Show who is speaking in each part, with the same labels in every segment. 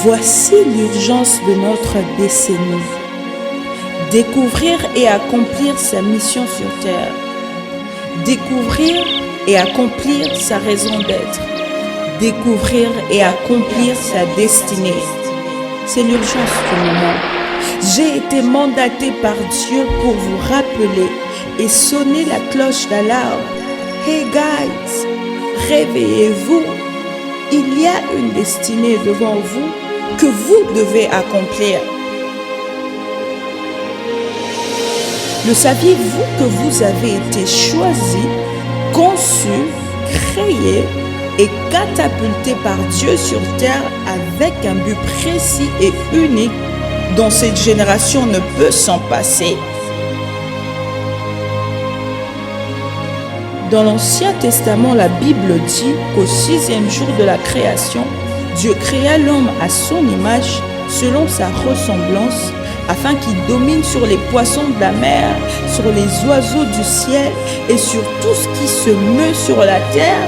Speaker 1: Voici l'urgence de notre décennie. Découvrir et accomplir sa mission sur terre. Découvrir et accomplir sa raison d'être. Découvrir et accomplir sa destinée. C'est l'urgence du moment. J'ai été mandaté par Dieu pour vous rappeler et sonner la cloche d'alarme. Hey guys, réveillez-vous. Il y a une destinée devant vous que vous devez accomplir. Le saviez-vous que vous avez été choisi, conçu, créé et catapulté par Dieu sur terre avec un but précis et unique dont cette génération ne peut s'en passer? Dans l'Ancien Testament, la Bible dit qu'au 6e jour de la création, Dieu créa l'homme à son image, selon sa ressemblance, afin qu'il domine sur les poissons de la mer, sur les oiseaux du ciel et sur tout ce qui se meut sur la terre.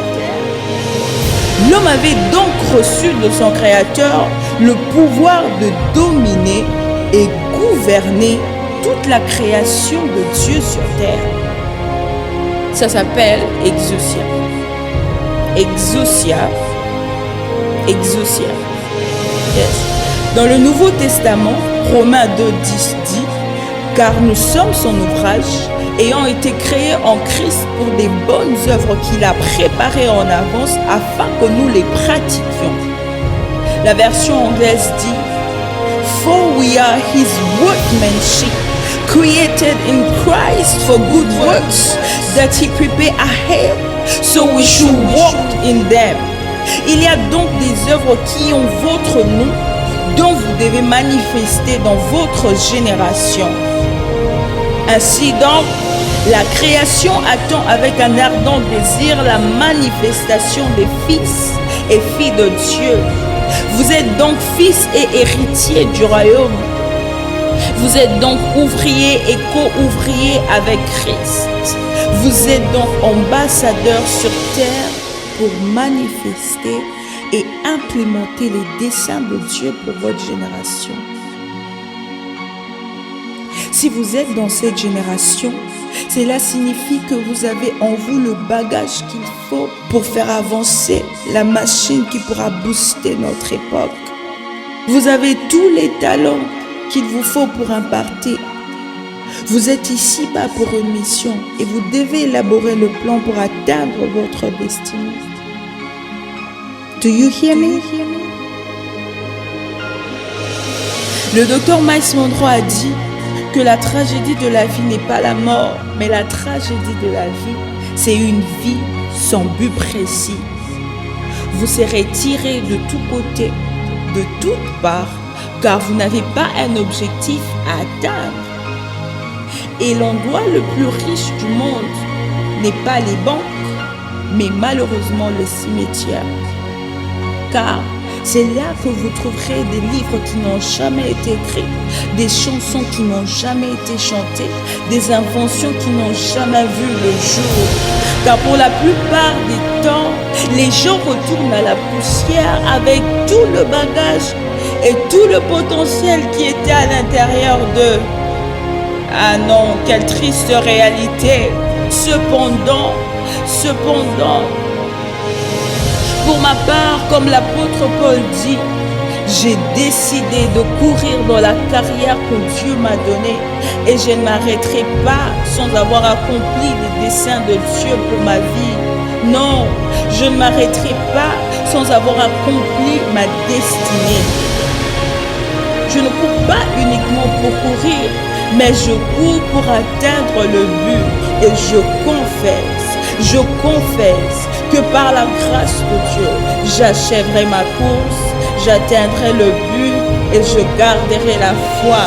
Speaker 1: L'homme avait donc reçu de son Créateur le pouvoir de dominer et gouverner toute la création de Dieu sur terre. Ça s'appelle exousia. Exousia. Exousia. Yes. Dans le Nouveau Testament, Romains 2,10 dit « Car nous sommes son ouvrage, ayant été créés en Christ pour des bonnes œuvres qu'il a préparées en avance afin que nous les pratiquions. » La version anglaise dit « For we are his workmanship, created in Christ for good works, that he prepared ahead, so we should walk in them. » Il y a donc des œuvres qui ont votre nom, dont vous devez manifester dans votre génération. Ainsi donc, la création attend avec un ardent désir la manifestation des fils et filles de Dieu. Vous êtes donc fils et héritiers du royaume. Vous êtes donc ouvriers et co-ouvriers avec Christ. Vous êtes donc ambassadeurs sur terre pour manifester et implémenter les desseins de Dieu pour votre génération. Si vous êtes dans cette génération, cela signifie que vous avez en vous le bagage qu'il faut pour faire avancer la machine qui pourra booster notre époque. Vous avez tous les talents qu'il vous faut pour imparter. Vous êtes ici-bas pour une mission et vous devez élaborer le plan pour atteindre votre destinée. Do you hear me? Le docteur Miles Monroe a dit que la tragédie de la vie n'est pas la mort, mais la tragédie de la vie, c'est une vie sans but précis. Vous serez tiré de tous côtés, de toutes parts, car vous n'avez pas un objectif à atteindre. Et l'endroit le plus riche du monde n'est pas les banques, mais malheureusement le cimetière. Car c'est là que vous trouverez des livres qui n'ont jamais été écrits, des chansons qui n'ont jamais été chantées, des inventions qui n'ont jamais vu le jour. Car pour la plupart des temps, les gens retournent à la poussière avec tout le bagage et tout le potentiel qui était à l'intérieur d'eux. Ah non, quelle triste réalité. Cependant, pour ma part, comme l'apôtre Paul dit, j'ai décidé de courir dans la carrière que Dieu m'a donnée et je ne m'arrêterai pas sans avoir accompli les desseins de Dieu pour ma vie. Non, je ne m'arrêterai pas sans avoir accompli ma destinée. Je ne cours pas uniquement pour courir, mais je cours pour atteindre le but et je confesse que par la grâce de Dieu, j'achèverai ma course, j'atteindrai le but et je garderai la foi,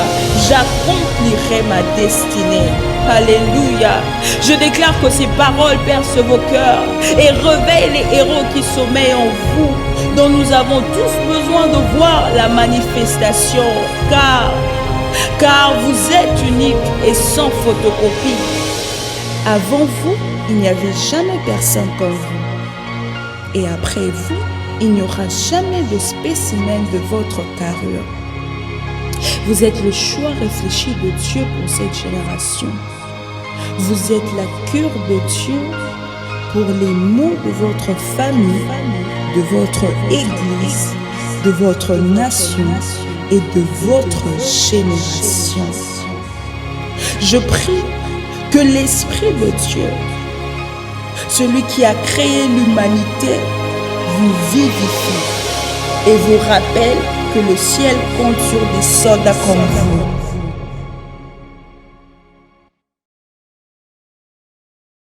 Speaker 1: j'accomplirai ma destinée. Alléluia. Je déclare que ces paroles percent vos cœurs et réveillent les héros qui sommeillent en vous, dont nous avons tous besoin de voir la manifestation, car vous êtes unique et sans photocopie. Avant vous, il n'y avait jamais personne comme vous. Et après vous, il n'y aura jamais de spécimen de votre carrure. Vous êtes le choix réfléchi de Dieu pour cette génération. Vous êtes la cure de Dieu pour les maux de votre famille, de votre Église, de votre nation et de votre génération. Je prie que l'Esprit de Dieu, celui qui a créé l'humanité, vous vivifie et vous rappelle que le ciel compte sur des soldats comme vous.